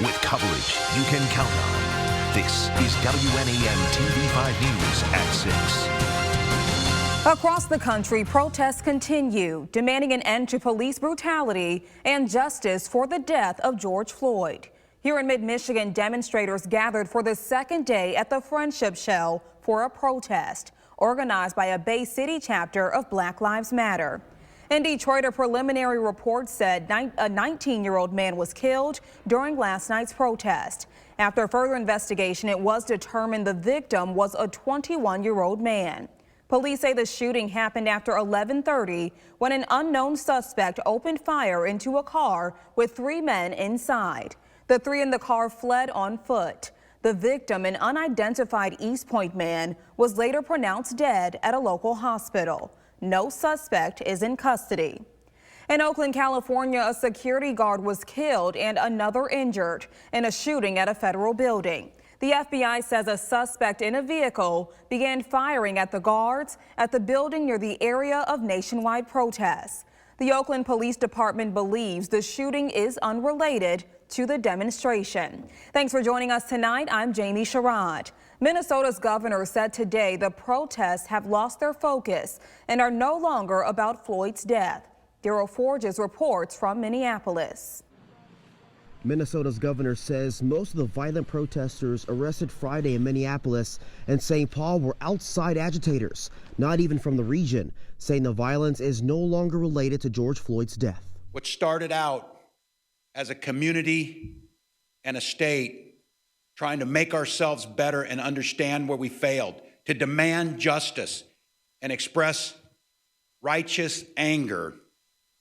with coverage you can count on. This is WNAM TV5 News at 6. Across the country, protests continue, demanding an end to police brutality and justice for the death of George Floyd. Here in mid-Michigan, demonstrators gathered for the second day at the Friendship Shell for a protest organized by a Bay City chapter of Black Lives Matter. In Detroit, a preliminary report said a 19-year-old man was killed during last night's protest. After further investigation, it was determined the victim was a 21-year-old man. Police say the shooting happened after 11:30 when an unknown suspect opened fire into a car with 3 men inside. The 3 in the car fled on foot. The victim, an unidentified East Point man, was later pronounced dead at a local hospital. No suspect is in custody. In Oakland, California, a security guard was killed and another injured in a shooting at a federal building. The FBI says a suspect in a vehicle began firing at the guards at the building near the area of nationwide protests. The Oakland Police Department believes the shooting is unrelated to the demonstration. Thanks for joining us tonight. I'm Jamie Sherrod. Minnesota's governor said today the protests have lost their focus and are no longer about Floyd's death. Daryl Forges reports from Minneapolis. Minnesota's governor says most of the violent protesters arrested Friday in Minneapolis and St. Paul were outside agitators, not even from the region, saying the violence is no longer related to George Floyd's death. What started out as a community and a state trying to make ourselves better and understand where we failed, to demand justice and express righteous anger,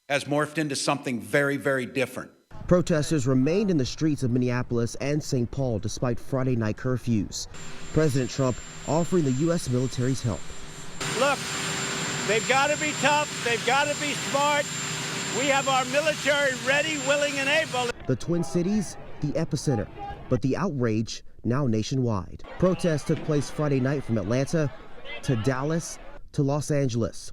has morphed into something very, very different. Protesters remained in the streets of Minneapolis and St. Paul despite Friday night curfews. President Trump offering the U.S. military's help. Look, they've got to be tough. They've got to be smart. We have our military ready, willing, and able. The Twin Cities, the epicenter, but the outrage now nationwide. Protests took place Friday night from Atlanta to Dallas to Los Angeles.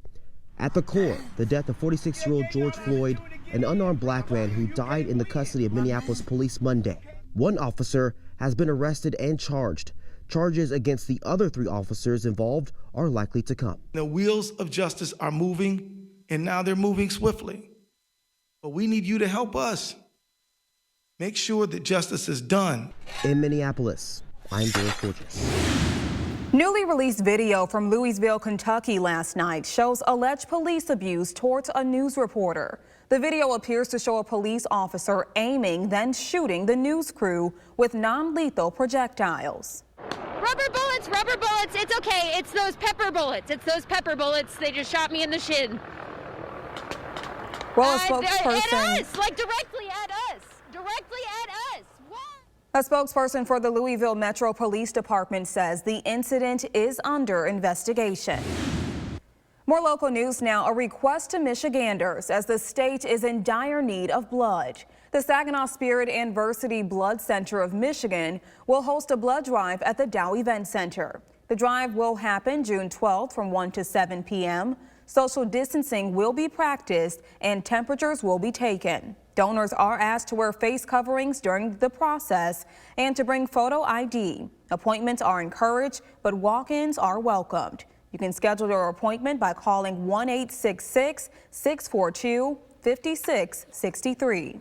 At the core, the death of 46-year-old George Floyd, an unarmed black man who died in the custody of Minneapolis police Monday. One officer has been arrested and charged. Charges against the other 3 officers involved are likely to come. The wheels of justice are moving, and now they're moving swiftly. But we need you to help us make sure that justice is done. In Minneapolis, I'm George Forges. Newly released video from Louisville, Kentucky last night shows alleged police abuse towards a news reporter. The video appears to show a police officer aiming, then shooting the news crew with non-lethal projectiles. Rubber bullets, it's okay. It's those pepper bullets. They just shot me in the shin. Well, a spokesperson... At us, like directly at us. What? A spokesperson for the Louisville Metro Police Department says the incident is under investigation. More local news now, a request to Michiganders as the state is in dire need of blood. The Saginaw Spirit and Versity Blood Center of Michigan will host a blood drive at the Dow Event Center. The drive will happen June 12th from 1 to 7 p.m. Social distancing will be practiced and temperatures will be taken. Donors are asked to wear face coverings during the process and to bring photo ID. Appointments are encouraged, but walk-ins are welcomed. You can schedule your appointment by calling 1-866-642-5663.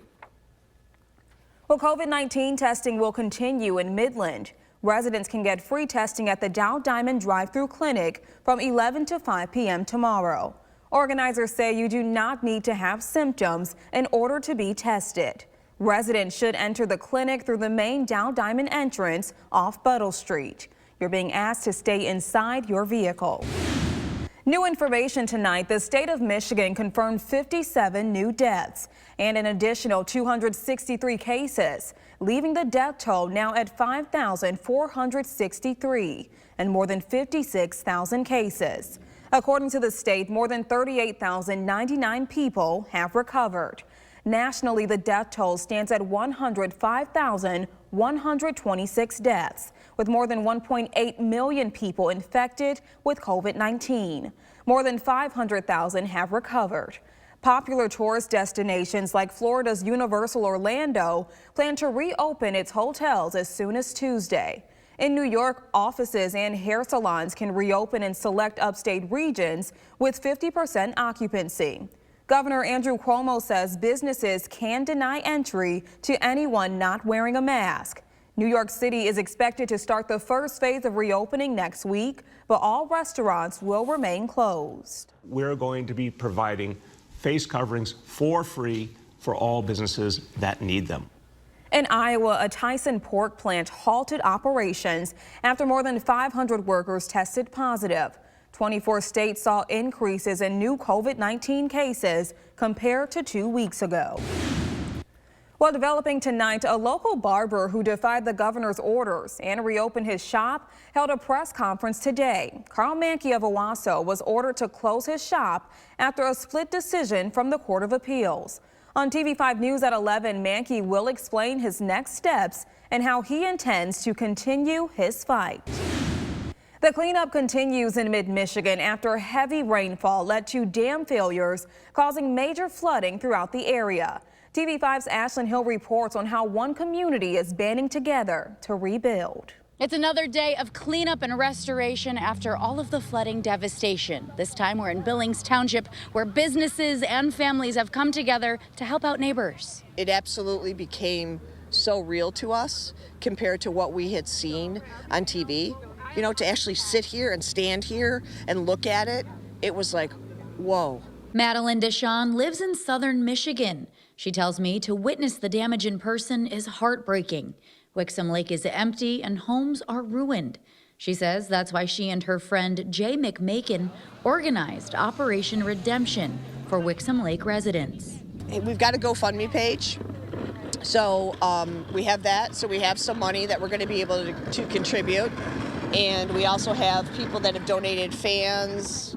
Well, COVID-19 testing will continue in Midland. Residents can get free testing at the Dow Diamond drive-through clinic from 11 to 5 p.m. tomorrow. Organizers say you do not need to have symptoms in order to be tested. Residents should enter the clinic through the main Dow Diamond entrance off Buttle Street. You're being asked to stay inside your vehicle. New information tonight, the state of Michigan confirmed 57 new deaths and an additional 263 cases, leaving the death toll now at 5,463 and more than 56,000 cases. According to the state, more than 38,099 people have recovered. Nationally, the death toll stands at 105,126 deaths, with more than 1.8 million people infected with COVID-19. More than 500,000 have recovered. Popular tourist destinations like Florida's Universal Orlando plan to reopen its hotels as soon as Tuesday. In New York, offices and hair salons can reopen in select upstate regions with 50% occupancy. Governor Andrew Cuomo says businesses can deny entry to anyone not wearing a mask. New York City is expected to start the first phase of reopening next week, but all restaurants will remain closed. We're going to be providing face coverings for free for all businesses that need them. In Iowa, a Tyson pork plant halted operations after more than 500 workers tested positive. 24 states saw increases in new COVID-19 cases compared to 2 weeks ago. Well, developing tonight, a local barber who defied the governor's orders and reopened his shop held a press conference today. Carl Mankey of Owasso was ordered to close his shop after a split decision from the Court of Appeals. On TV5 News at 11, Mankey will explain his next steps and how he intends to continue his fight. The cleanup continues in mid-Michigan after heavy rainfall led to dam failures, causing major flooding throughout the area. TV5's Ashlyn Hill reports on how one community is banding together to rebuild. It's another day of cleanup and restoration after all of the flooding devastation. This time we're in Billings Township, where businesses and families have come together to help out neighbors. It absolutely became so real to us compared to what we had seen on TV. You know, to actually sit here and stand here and look at it, it was like, whoa. Madeline Deshawn lives in southern Michigan. She tells me to witness the damage in person is heartbreaking. Wixom Lake is empty and homes are ruined. She says that's why she and her friend Jay McMakin organized Operation Redemption for Wixom Lake residents. We've got a GoFundMe page. So we have that. So we have some money that we're going to be able to contribute. And we also have people that have donated fans,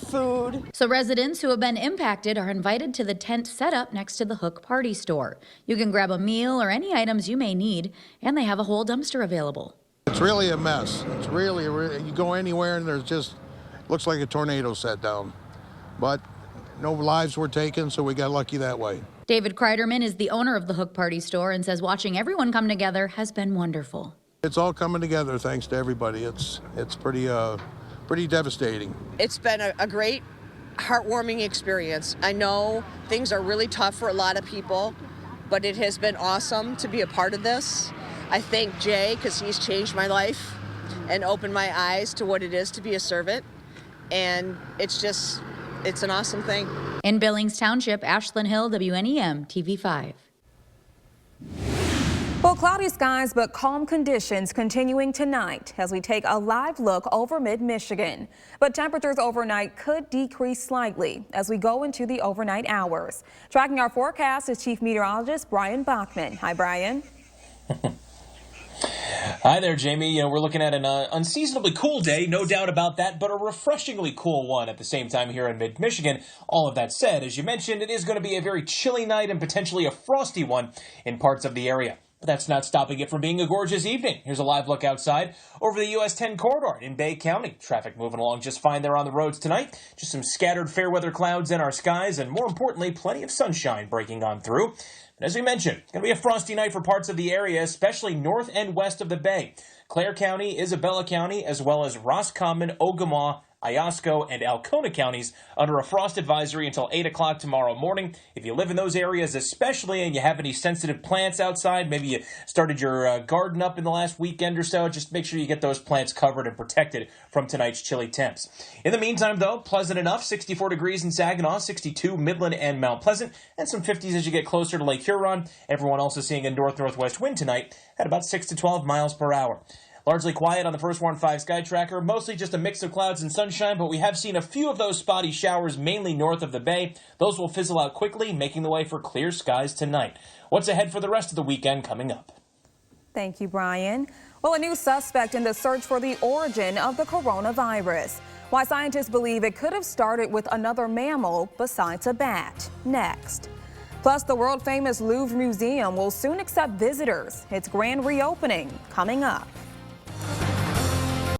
food. So residents who have been impacted are invited to the tent set up next to the Hook Party Store. You can grab a meal or any items you may need, and they have a whole dumpster available. It's really a mess. It's really, you go anywhere and there's just, looks like a tornado set down. But no lives were taken, so we got lucky that way. David Kreiderman is the owner of the Hook Party Store and says watching everyone come together has been wonderful. It's all coming together thanks to everybody. It's pretty devastating. It's been a great, heartwarming experience. I know things are really tough for a lot of people, but it has been awesome to be a part of this. I thank Jay because he's changed my life and opened my eyes to what it is to be a servant. And it's an awesome thing. In Billings Township, Ashlyn Hill, WNEM TV5. Well, cloudy skies but calm conditions continuing tonight as we take a live look over mid-Michigan. But temperatures overnight could decrease slightly as we go into the overnight hours. Tracking our forecast is Chief Meteorologist Brian Bachman. Hi, Brian. Hi there, Jamie. We're looking at an unseasonably cool day, no doubt about that, but a refreshingly cool one at the same time here in mid-Michigan. All of that said, as you mentioned, it is going to be a very chilly night and potentially a frosty one in parts of the area. But that's not stopping it from being a gorgeous evening. Here's a live look outside over the US 10 corridor in Bay County. Traffic moving along just fine there on the roads tonight. Just some scattered fair weather clouds in our skies, and more importantly, plenty of sunshine breaking on through. But as we mentioned, it's going to be a frosty night for parts of the area, especially north and west of the Bay. Clare County, Isabella County, as well as Roscommon, Ogemaw, Iosco, and Alcona counties under a frost advisory until 8 o'clock tomorrow morning. If you live in those areas especially and you have any sensitive plants outside, maybe you started your garden up in the last weekend or so, just make sure you get those plants covered and protected from tonight's chilly temps. In the meantime, though, pleasant enough, 64 degrees in Saginaw, 62 Midland and Mount Pleasant, and some 50s as you get closer to Lake Huron. Everyone else is seeing a north-northwest wind tonight at about 6 to 12 miles per hour. Largely quiet on the First Warn 5 Sky Tracker, mostly just a mix of clouds and sunshine, but we have seen a few of those spotty showers mainly north of the bay. Those will fizzle out quickly, making the way for clear skies tonight. What's ahead for the rest of the weekend coming up? Thank you, Brian. Well, a new suspect in the search for the origin of the coronavirus. Why scientists believe it could have started with another mammal besides a bat. Next. Plus, the world-famous Louvre Museum will soon accept visitors. Its grand reopening coming up.